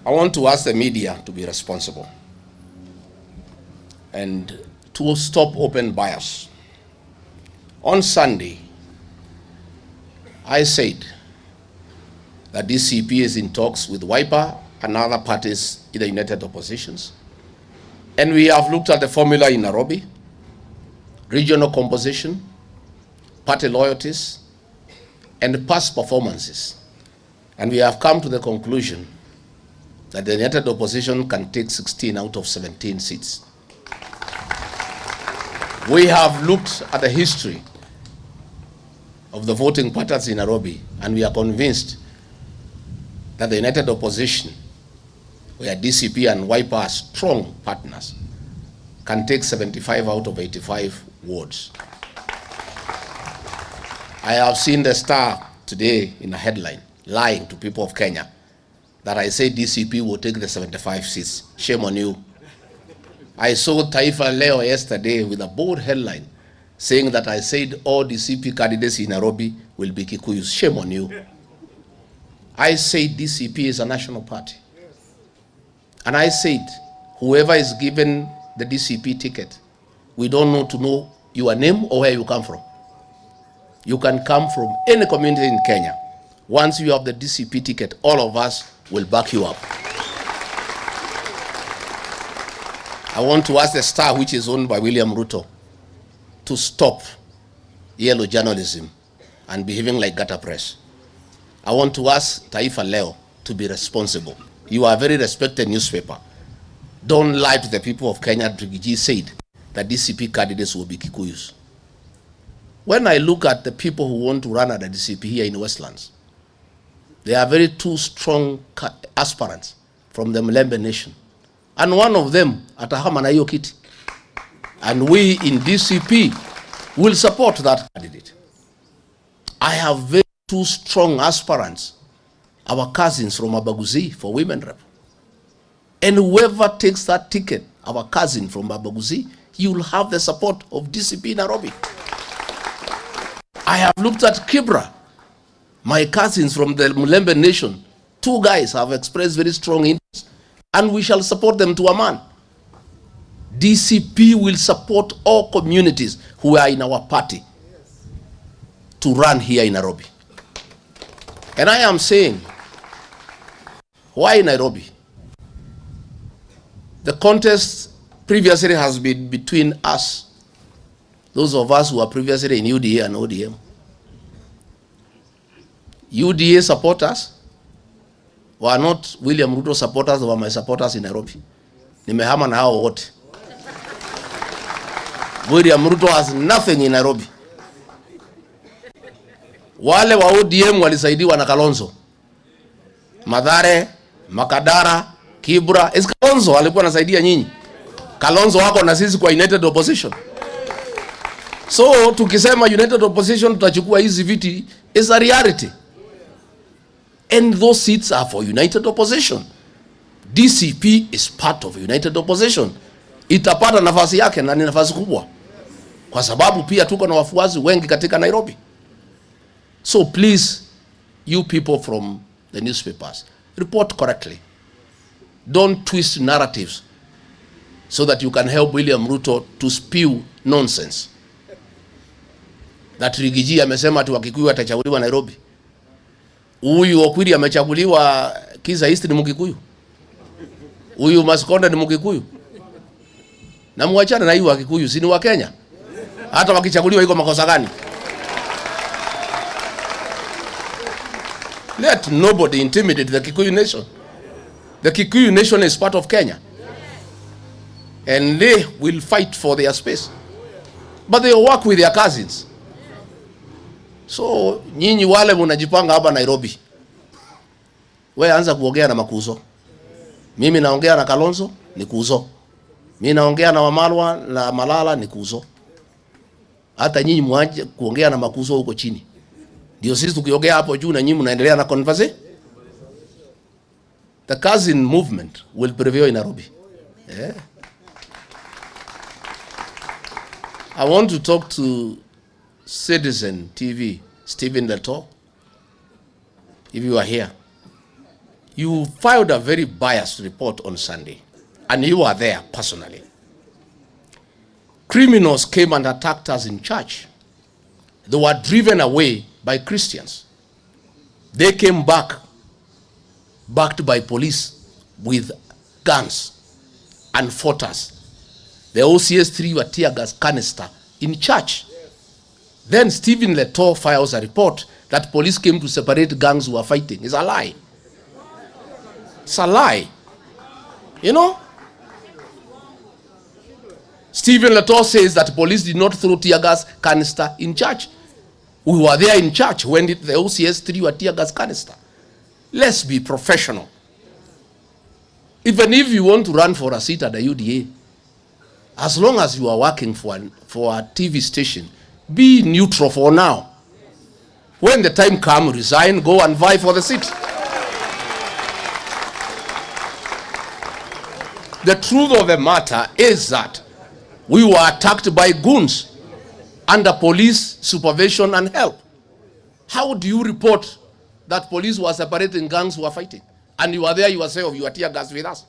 I want to ask the media to be responsible and to stop open bias. On Sunday, I said that DCP is in talks with Wiper and other parties in the United Oppositions. And we have looked at the formula in Nairobi, regional composition, party loyalties, and past performances. And we have come to the conclusion that the United Opposition can take 16 out of 17 seats. We have looked at the history of the voting patterns in Nairobi, and we are convinced that the United Opposition, where DCP and Wiper are strong partners, can take 75 out of 85 wards. I have seen the Star today in a headline lying to people of Kenya that I say DCP will take the 75 seats. Shame on you. I saw Taifa Leo yesterday with a bold headline saying that I said all DCP candidates in Nairobi will be Kikuyus. Shame on you. I said DCP is a national party. And I said whoever is given the DCP ticket, we don't know to know your name or where you come from. You can come from any community in Kenya. Once you have the DCP ticket, all of us will back you up. I want to ask the Star, which is owned by William Ruto, to stop yellow journalism and behaving like gutter press. I want to ask Taifa Leo to be responsible. You are a very respected newspaper. Don't lie to the people of Kenya. Rigiji said that DCP candidates will be Kikuyus. When I look at the people who want to run at the DCP here in Westlands, there are very two strong aspirants from the Mlembe Nation. And one of them atahama na hiyo kiti. And we in DCP will support that candidate. I have very two strong aspirants, our cousins from Abaguzi for women rep. And whoever takes that ticket, our cousin from Abaguzi, he will have the support of DCP Nairobi. I have looked at Kibra, my cousins from the Mlembe Nation. Two guys have expressed very strong interest, and we shall support them to a man. DCP will support all communities who are in our party to run here in Nairobi. And I am saying, why Nairobi? The contest previously has been between us, those of us who are previously in UDA and ODM. UDA supporters were not William Ruto supporters, were my supporters in Nairobi. Nimehama na hao wote. William Ruto has nothing in Nairobi. Wale wa ODM walisaidiwa na Kalonzo. Mathare, Makadara, Kibra. Is Kalonzo alikuwa anasaidia nyinyi? Kalonzo wako na sisi kwa United Opposition. So tukisema United Opposition tutachukua hizi viti is a reality. And those seats are for United Opposition. DCP is part of United Opposition. Itapata nafasi yake na ni nafasi kubwa. Kwa sababu pia tuko na wafuasi wengi katika Nairobi. So please, you people from the newspapers, report correctly. Don't twist narratives so that you can help William Ruto to spew nonsense. That Rigiji amesema ati Wakikuyu atachaguliwa Nairobi. Huyu Okwiri amechaguliwa Kiza East ni Mkikuyu. Huyu Maskonda ni Mkikuyu. Na muachane na hiyo Wakikuyu, si ni wa Kenya. Hata wakichaguliwa iko makosa gani? Let nobody intimidate the Kikuyu nation. The Kikuyu nation is part of Kenya. And they will fight for their space. But they will work with their cousins. So, nyinyi wale mnajipanga hapa Nairobi. Wewe anza kuongea na Makuzo. Mimi naongea na Kalonzo, ni Kuzo. Mimi naongea na Wamalwa na Malala, ni Kuzo. Hata nyinyi mwaje kuongea na Makuzo huko chini. Ndio sisi tukiongea hapo juu na nyinyi mnaendelea na conversation. The cousin movement will prevail in Nairobi. Yeah. I want to talk to Citizen TV, Stephen Leto. If you are here, You filed a very biased report on Sunday, and you were there personally. Criminals came and attacked us in church. They were driven away by Christians. They came back, backed by police with guns and fought us. The OCS 3 were tear gas canister in church. Then Stephen Leto files a report that police came to separate gangs who were fighting. It's a lie. It's a lie. You know? Stephen Leto says that police did not throw tear gas canister in church. We were there in church when the OCS 3 were tear gas canister. Let's be professional. Even if you want to run for a seat at the UDA, as long as you are working for a TV station, be neutral for now. When the time comes, resign, go and vie for the seat. The truth of the matter is that we were attacked by goons under police supervision and help. How do you report that police were separating gangs who were fighting? And you are there yourself, you are tear gas with us.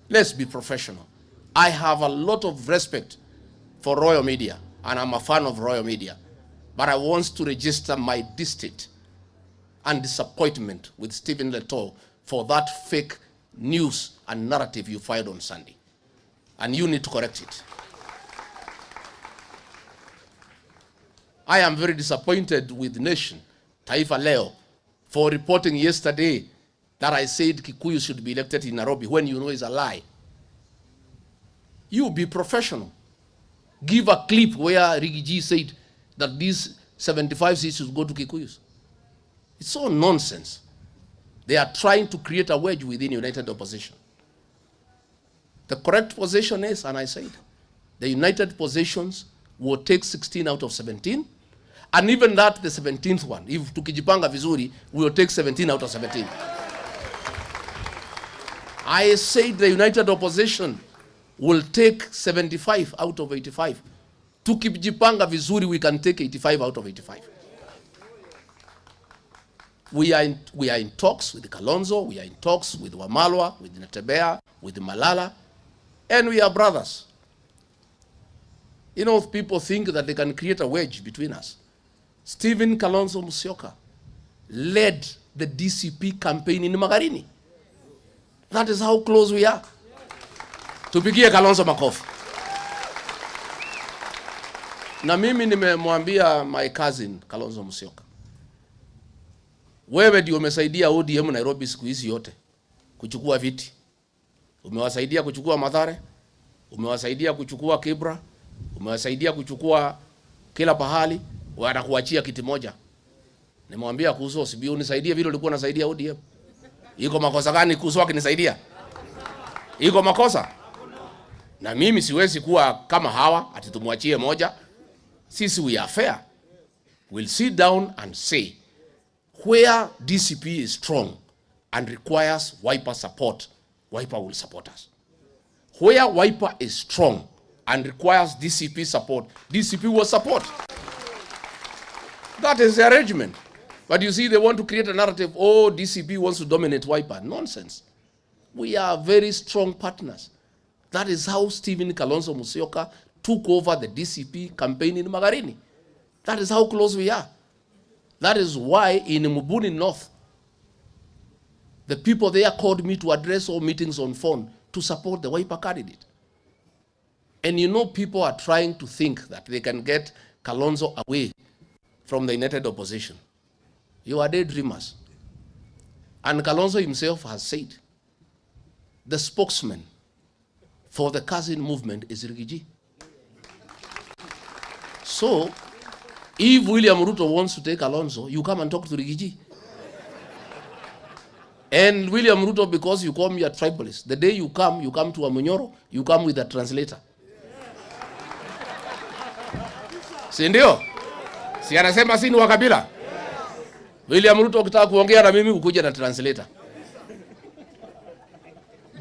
Let's be professional. I have a lot of respect for Royal Media, and I'm a fan of Royal Media. But I want to register my disdain and disappointment with Stephen Leto for that fake news and narrative you filed on Sunday. And you need to correct it. I am very disappointed with Nation, Taifa Leo, for reporting yesterday that I said Kikuyu should be elected in Nairobi when you know it's a lie. You be professional. Give a clip where Rigiji said that these 75 seats should go to Kikuyus. It's all nonsense. They are trying to create a wedge within United Opposition. The correct position is, and I said, the United Positions will take 16 out of 17, and even that, the 17th one, if tukijipanga vizuri, we will take 17 out of 17. I said the United Opposition will take 75 out of 85. Tukijipanga vizuri, we can take 85 out of 85. We are in talks with Kalonzo, we are in talks with Wamalwa, with Natebea, with Malala, and we are brothers. You know, people think that they can create a wedge between us. Stephen Kalonzo Musyoka led the DCP campaign in Magarini. That is how close we are. Tupigie Kalonzo makofi. Na mimi nimemwambia my cousin Kalonzo Musyoka, wewe ndio umesaidia ODM Nairobi siku hizi yote kuchukua viti. Umewasaidia kuchukua Mathare, umewasaidia kuchukua Kibra, umewasaidia kuchukua kila pahali, watakuachia kiti moja. Nimwambia Kuzo, sibi unisaidie vile ulikuwa unasaidia ODM. Iko makosa gani Kuzo akinisaidia? Iko makosa? Na mimi siwezi kuwa kama hawa ati tumwachie moja. Sisi we are fair. We'll sit down and say where DCP is strong and requires Wiper support, Wiper will support us. Where Wiper is strong and requires DCP support, DCP will support. That is the arrangement. But you see, they want to create a narrative, oh, DCP wants to dominate Wiper. Nonsense. We are very strong partners. That is how Stephen Kalonzo Musyoka took over the DCP campaign in Magarini. That is how close we are. That is why in Mubuni North, the people there called me to address all meetings on phone to support the Wiper candidate. And you know, people are trying to think that they can get Kalonzo away from the United Opposition. You are daydreamers. And Kalonzo himself has said, the spokesman for the cousin movement is Rigiji. So, if William Ruto wants to take Kalonzo, you come and talk to Rigiji. And William Ruto, because you call me a tribalist, the day you come to Amunyoro, you come with a translator. Si ndio? Si anasema si ni wa kabila? William Ruto ukitaka kuongea na mimi ukuja na translator.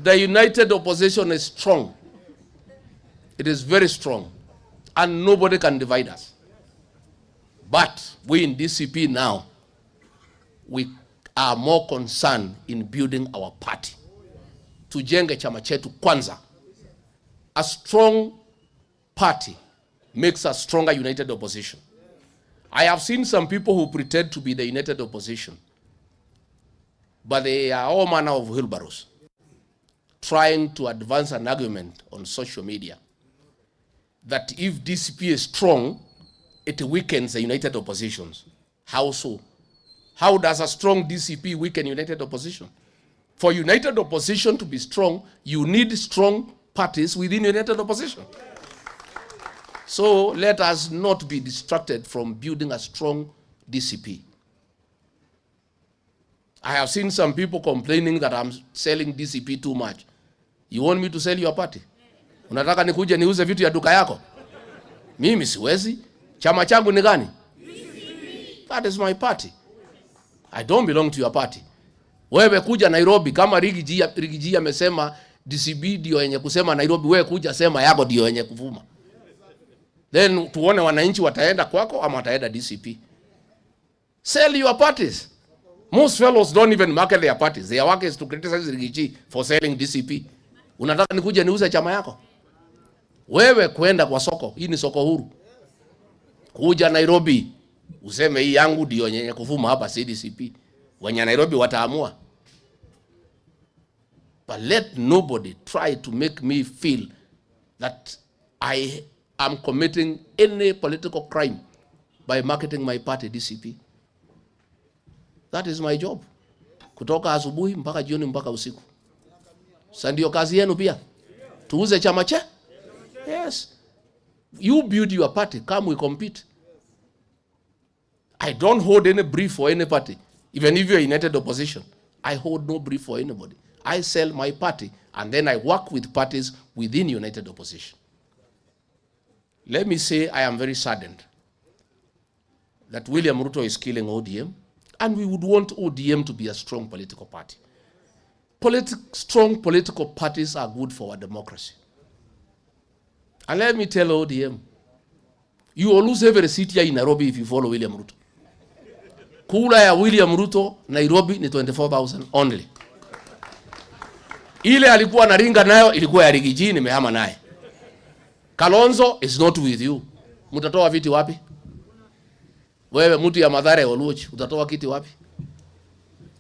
The United Opposition is strong. It is very strong. And nobody can divide us. But we in DCP now, we are more concerned in building our party. Tujenge chama chetu kwanza. A strong party makes a stronger united opposition. I have seen some people who pretend to be the united opposition, but they are all manner of wheelbarrows, trying to advance an argument on social media that if DCP is strong, it weakens the united oppositions. How so? How does a strong DCP weaken united opposition? For united opposition to be strong, you need strong parties within united opposition. So let us not be distracted from building a strong DCP. I have seen some people complaining that I'm selling DCP too much. You want me to sell your party? Unataka nikuje niuze vitu ya duka yako? Mimi siwezi. Chama changu ni gani? DCP. That is my party. I don't belong to your party. Wewe kuja Nairobi kama Rigiji amesema DCP ndio yenye kusema Nairobi, wewe kuja sema yako ndio yenye kuvuma. Then tuone wananchi wataenda kwako ama wataenda DCP. Sell your parties. Most fellows don't even market their parties. Their work is to criticize Rigiji for selling DCP. Unataka nikuje niuze chama yako? Wewe kwenda kwa soko, hii ni soko huru. Kuja Nairobi, useme hii yangu ndio yenye kuvuma hapa CDCP. Wenye Nairobi wataamua. But let nobody try to make me feel that I am committing any political crime by marketing my party DCP. That is my job. Kutoka asubuhi mpaka jioni mpaka usiku. Sasa ndio kazi yenu pia. Tuuze chama che? Yes. You build your party, come we compete. I don't hold any brief for any party. Even if you're united opposition, I hold no brief for anybody. I sell my party and then I work with parties within united opposition. Let me say I am very saddened that William Ruto is killing ODM, and we would want ODM to be a strong political party. Strong political parties are good for our democracy. And let me tell ODM, you will lose every seat here in Nairobi if you follow William Ruto. Kula ya William Ruto Nairobi ni 24,000 only. Ile alikuwa naringa nayo ilikuwa ya Rigiji, nimehama naye. Kalonzo is not with you. Mutatoa viti wapi? Wewe mtu ya Mathare Oluoch, utatoa kiti wapi?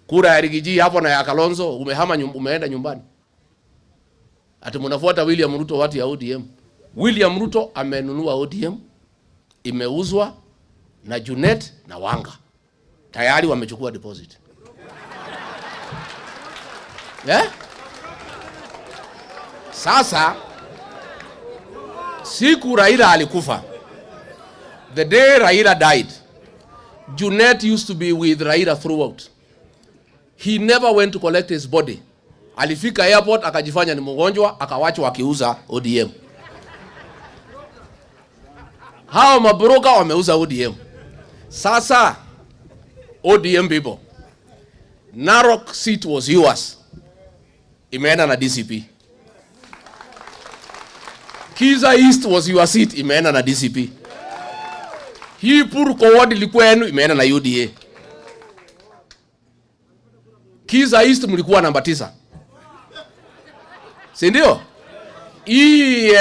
Kura ya Rigiji hapo na ya Kalonzo umeenda nyumbani. Ati mnafuata William Ruto watu ya ODM. William Ruto amenunua ODM, imeuzwa na Junet na Wanga. Tayari wamechukua deposit. Sasa siku Raila alikufa, the day Raila died, Junet used to be with Raila throughout. He never went to collect his body. Alifika airport akajifanya ni mgonjwa, akawachwa akiuza ODM. Hao mabroka wameuza ODM. Sasa ODM people, Narok seat was yours, imeenda na DCP. Kiza East was your seat, imeenda na DCP. Hii Purko ward ilikuwa yenu, imeenda na UDA. Kiza East mlikuwa namba 9. Si ndio? Hii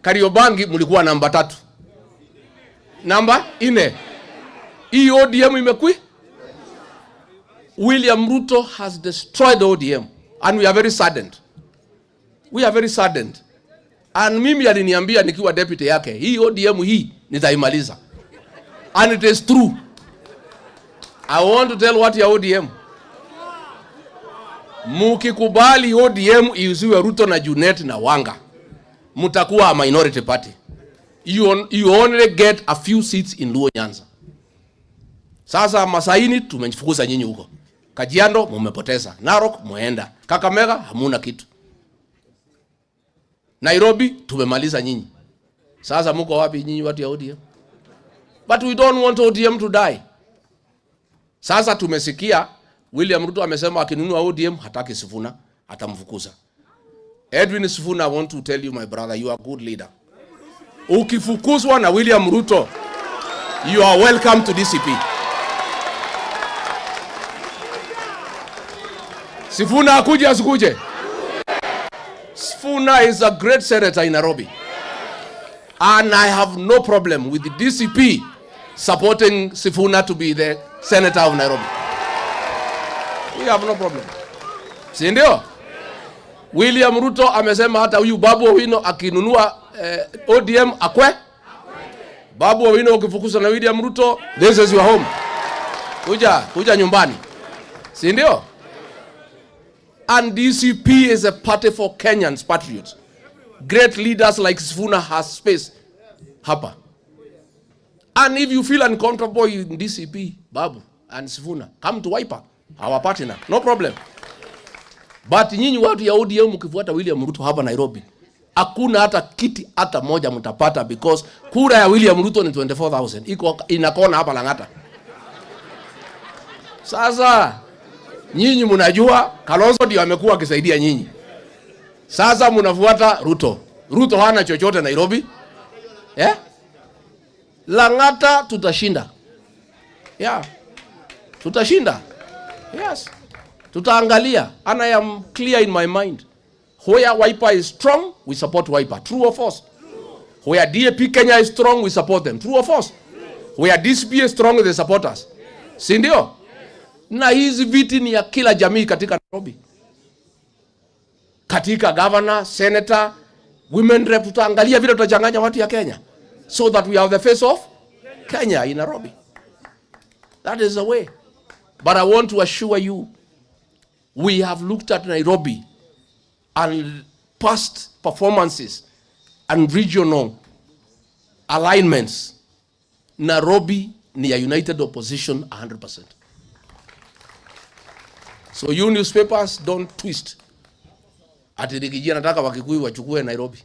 Kariobangi mlikuwa namba 3. Namba 4. Hii ODM imekui. William Ruto has destroyed ODM and we are very saddened. We are very saddened. And mimi aliniambia nikiwa deputy yake, hii ODM hii nitaimaliza. And it is true. I want to tell what ya ODM. Mukikubali ODM iuziwe Ruto na Junet na Wanga, mutakuwa a minority party. You only get a few seats in Luo Nyanza. Sasa Masaini tumefukuza nyinyi huko. Kajiado mmepoteza. Narok muenda. Kakamega hamuna kitu. Nairobi tumemaliza nyinyi. Sasa mko wapi nyinyi watu ya ODM? But we don't want ODM to die. Sasa tumesikia William Ruto amesema akinunua ODM hataki Sifuna, atamfukuza. Edwin Sifuna, I want to tell you my brother, you are a good leader. Ukifukuzwa na William Ruto, you are welcome to DCP. Sifuna akuje asikuje? Sifuna is a great senator in Nairobi. And I have no problem with the DCP supporting Sifuna to be the senator of Nairobi. We have no problem. Si ndio? William Ruto amesema hata huyu Babu Owino akinunua ODM akwe. Babu Owino ukifukuza na William Ruto, this is your home. Kuja nyumbani. Si ndio? And DCP is a party for Kenyans, patriots. Great leaders like Sifuna has space hapa. And if you feel uncomfortable in DCP, Babu and Sifuna, come to Wiper, our partner, no problem. But nyinyi watu ya ODM mkifuata William Ruto hapa Nairobi, hakuna hata kiti hata moja mtapata because kura ya William Ruto ni 24,000. Iko inakona hapa Lang'ata. Sasa nyinyi mnajua Kalonzo ndio amekuwa akisaidia nyinyi. Sasa mnafuata Ruto. Ruto hana chochote Nairobi. Lang'ata tutashinda. Tutashinda. Yes. Tutaangalia. And I am clear in my mind. Where Wiper is strong, we support Wiper. True or false? Where DAP Kenya is strong, we support them. True or false? Where DCP is strong, they support us. Si ndio? Na hizi viti ni ya kila jamii katika Nairobi. Katika governor, senator, women rep, tutaangalia vile tutachanganya watu ya Kenya. So that we have the face of Kenya in Nairobi. That is the way. But I want to assure you, we have looked at Nairobi and past performances and regional alignments. Nairobi ni a united opposition 100%. So you newspapers don't twist. Ati nikijia nataka Wakikuyu wachukue Nairobi.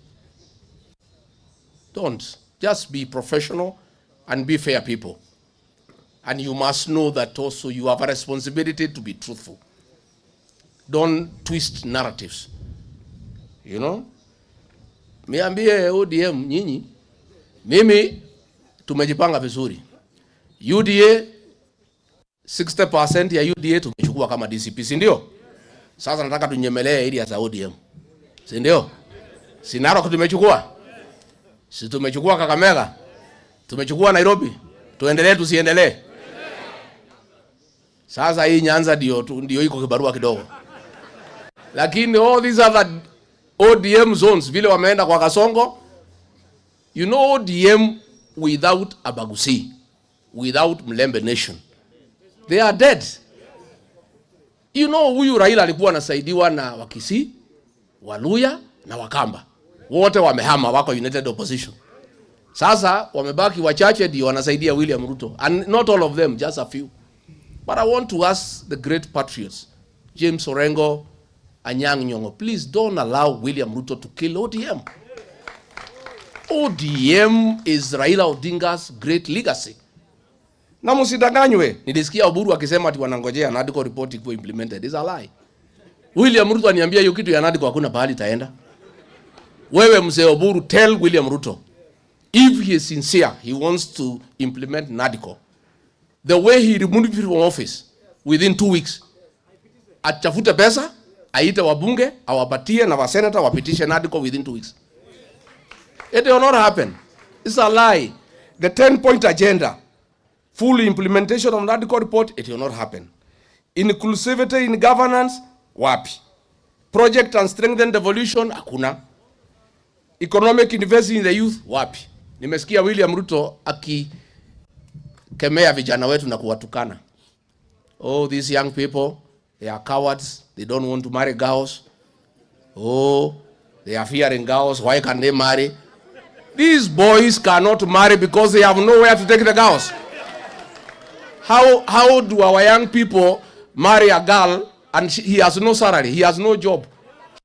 Don't. Just be professional and be fair people. And you must know that also you have a responsibility to be truthful. Don't twist narratives. You know? Miambie ODM nyinyi, mimi tumejipanga vizuri. UDA 60% ya UDA tumechukua kama DCP, si ndio? Sasa nataka tunyemelee area za ODM. Si ndio? Si Narok tumechukua. Si tumechukua Kakamega. Tumechukua Nairobi. Tuendelee tusiendelee. Sasa hii Nyanza ndio iko kibarua kidogo. Lakini all these other ODM zones vile wameenda kwa Kasongo, you know ODM without Abagusi, without Mlembe Nation, they are dead. You know huyu Raila alikuwa anasaidiwa na Wakisi, Waluya na Wakamba. Wote wamehama wako united opposition. Sasa wamebaki wachache ndio wanasaidia William Ruto. And not all of them, just a few. But I want to ask the great patriots, James Orengo, Anyang' Nyong'o, please don't allow William Ruto to kill ODM. ODM is Raila Odinga's great legacy. Na msidanganywe, nilisikia Oburu akisema ati wanangojea NADCO report ikuwe implemented. It's a lie. William Ruto aniambia hiyo kitu ya NADCO hakuna pahali taenda. Wewe mzee Oburu, tell William Ruto, if he is sincere, he wants to implement NADCO, the way he removed him from office within 2 weeks, atafute pesa, aite wabunge, awapatie na wasenata wapitishe NADCO within 2 weeks. It will not happen. It's a lie. The 10-point agenda, full implementation of NADCO report, it will not happen. Inclusivity in governance, wapi. Project and strengthen devolution, hakuna. Economic investing in the youth, wapi. Nimesikia William Ruto akikemea vijana wetu na kuwatukana. Oh, these young people, they are cowards. They don't want to marry girls. Oh, they are fearing girls. Why can't they marry? These boys cannot marry because they have nowhere to take the girls. How do our young people marry a girl and he has no salary, he has no job,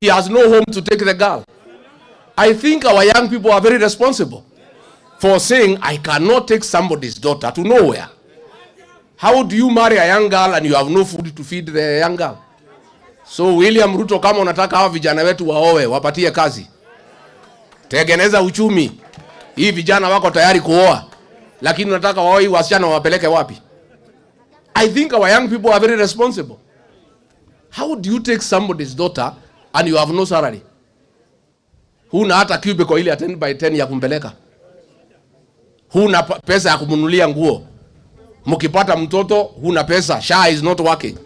he has no home to take the girl? I think our young people are very responsible for saying, I cannot take somebody's daughter to nowhere. How do you marry a young girl and you have no food to feed the young girl? So William Ruto, kama unataka hawa vijana wetu waoe, wapatie kazi. Tengeneza uchumi. Hii vijana wako tayari kuoa, lakini unataka waoe wasichana wapeleke wapi? I think our young people are very responsible. How do you take somebody's daughter and you have no salary? Huna hata cubicle ile 10 by 10 ya kumpeleka. Huna pesa ya kumnunulia nguo. Mkipata mtoto huna pesa. SHA is not working.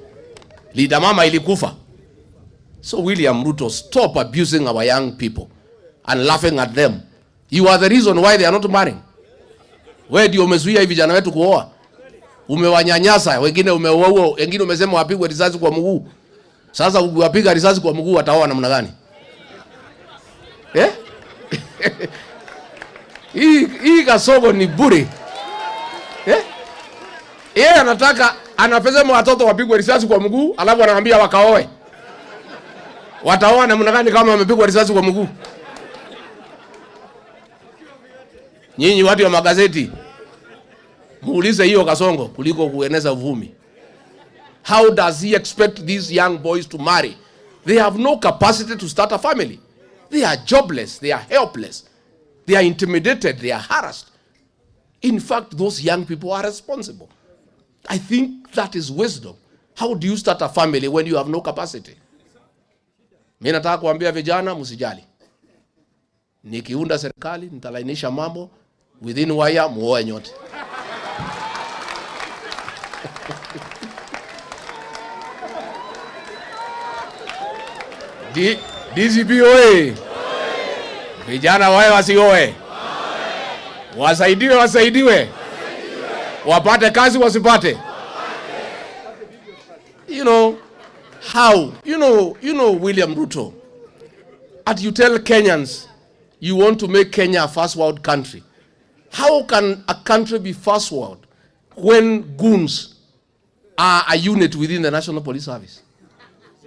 Leader mama ilikufa. So William Ruto, stop abusing our young people and laughing at them. You are the reason why they are not marrying. Wewe ndio umezuia hivi vijana wetu kuoa. Umewanyanyasa, wengine umewaua, wengine umesema wapigwe risasi kwa mguu. Sasa ukiwapiga risasi kwa mguu wataoa namna gani? Eh? Hii kasogo ni bure. Eh? Yeye anataka anapesema watoto wapigwe risasi kwa mguu, alafu anawaambia wakaoe. Wataoa namna gani kama wamepigwa risasi kwa mguu? Nyinyi watu wa magazeti, muulize hiyo kasongo kuliko kueneza uvumi. How does he expect these young boys to marry? They have no capacity to start a family. They are jobless, they are helpless, they are intimidated, they are harassed. In fact, those young people are responsible. I think that is wisdom. How do you start a family when you have no capacity? Mimi nataka kuambia vijana msijali. Nikiunda serikali nitalainisha mambo, within wire muoe nyote. DCP oye. Vijana wae wasioe. Wasaidiwe. Wapate kazi wasipate. You know how? You know William Ruto. And you tell Kenyans you want to make Kenya a first world country. How can a country be first world when goons are a unit within the National Police Service?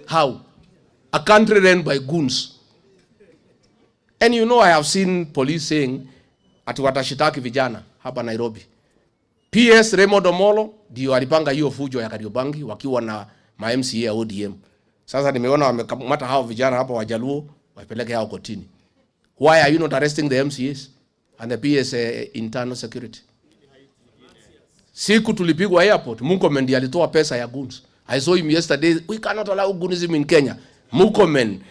How? A country run by goons. And you know I have seen police saying ati watashitaki vijana hapa Nairobi. PS Raymond Omolo ndio alipanga hiyo fujo ya Kariobangi wakiwa na ma MCA ya ODM. Sasa nimeona wamekamata hao vijana hapa Wajaluo wapeleke hao kotini. Why are you not arresting the MCAs and the PS internal security? Siku tulipigwa airport, Mohamed ndiye alitoa pesa ya goons. I saw him yesterday. We cannot allow goonism in Kenya. Mohamed,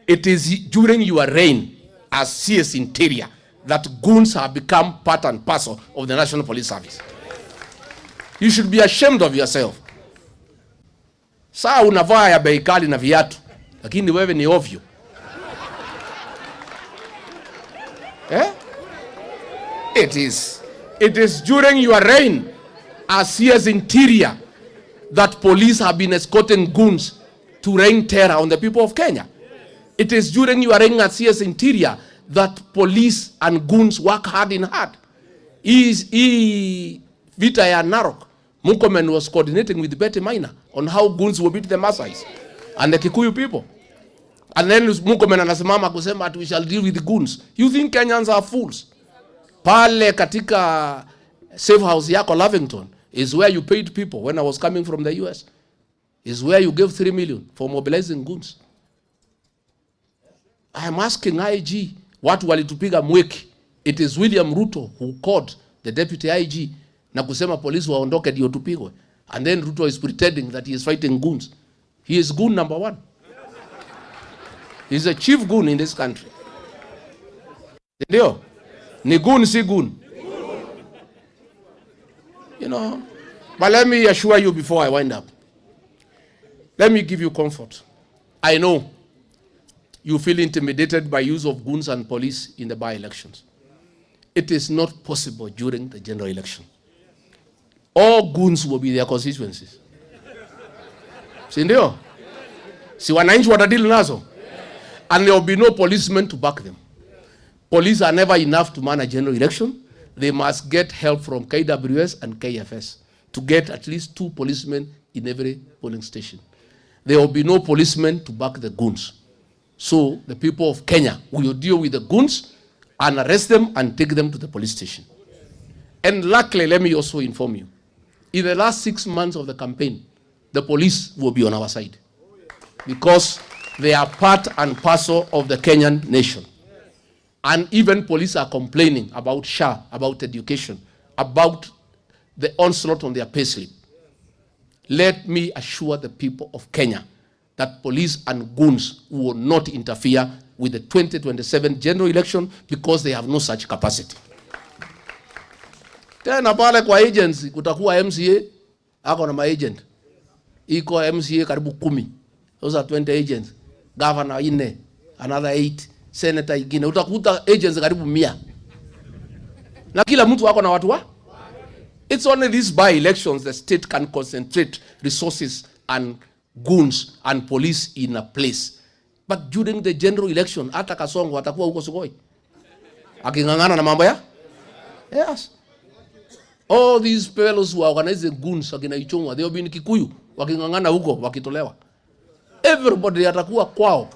it is during your reign as CS Interior that goons have become part and parcel of the National Police Service. You should be ashamed of yourself. Saa unavaa ya bei kali na viatu, lakini wewe ni ovyo. Eh? It is during your reign as CS Interior that police have been escorting goons to rain terror on the people of Kenya. It is during your reign as CS Interior that police and goons work hand in hand. Vita ya Narok, Mohamed was coordinating with Betty Minor on how goons will beat the Maasais and the Kikuyu people. And then Mohamed anasimama kusema that we shall deal with the goons. You think Kenyans are fools? Pale katika safe house yako Lavington is where you paid people when I was coming from the US. Is where you gave 3 million for mobilizing goons. I am asking IG, watu walitupiga mweki. It is William Ruto who called the deputy IG na kusema polisi waondoke ndio tupigwe. And then Ruto is pretending that he is fighting goons. He is goon number 1. He is a chief goon in this country. Ndio? Ni goon si goon. You know, but let me assure you before I wind up. Let me give you comfort. I know you feel intimidated by use of goons and police in the by-elections. It is not possible during the general election. All goons will be their constituencies. Si ndio? Si wananchi watadili nazo? And there will be no policemen to back them. Police are never enough to man a general election. They must get help from KWS and KFS to get at least 2 policemen in every polling station. There will be no policemen to back the goons. So the people of Kenya will deal with the goons and arrest them and take them to the police station. And luckily, let me also inform you, in the last 6 months of the campaign, the police will be on our side because they are part and parcel of the Kenyan nation. And even police are complaining about SHA, about education, about the onslaught on their payslip. Let me assure the people of Kenya that police and goons will not interfere with the 2027 general election because they have no such capacity. Tena pale kwa agency kutakuwa MCA ako na maagent. Iko MCA karibu 10. Those are 20 agents. Governor 4, another 8, senator ingine. Utakuta agents karibu 100. Na kila mtu wako na watu wa? It's only these by-elections the state can concentrate resources and goons and police in a place. But during the general election, hata Kasongo atakuwa huko Sugoi. Akingangana na mambo ya? Yes. All these fellows who are organizing goons akina Ichungwa, they have been Kikuyu, wakingangana huko, wakitolewa. Everybody atakuwa kwao.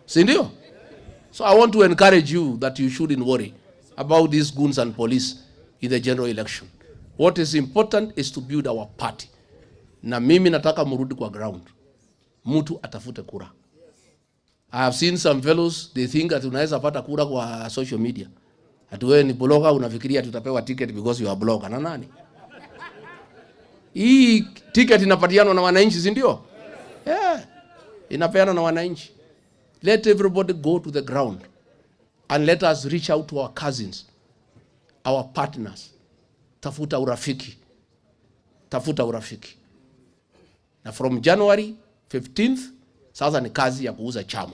Si ndio? So I want to encourage you that you shouldn't worry about these goons and police in the general election. What is important is to build our party. Na mimi nataka murudi kwa ground. Mtu atafute kura. I have seen some fellows, they think that unaweza pata kura kwa social media. Ati wewe ni blogger unafikiria tutapewa ticket because you are blogger. Na nani? Hii ticket inapatiana na wananchi, si ndio? Yeah. Inapeana na wananchi. Let everybody go to the ground and let us reach out to our cousins, our partners. Tafuta urafiki. Tafuta urafiki. Na from January 15th, sasa ni kazi ya kuuza chama.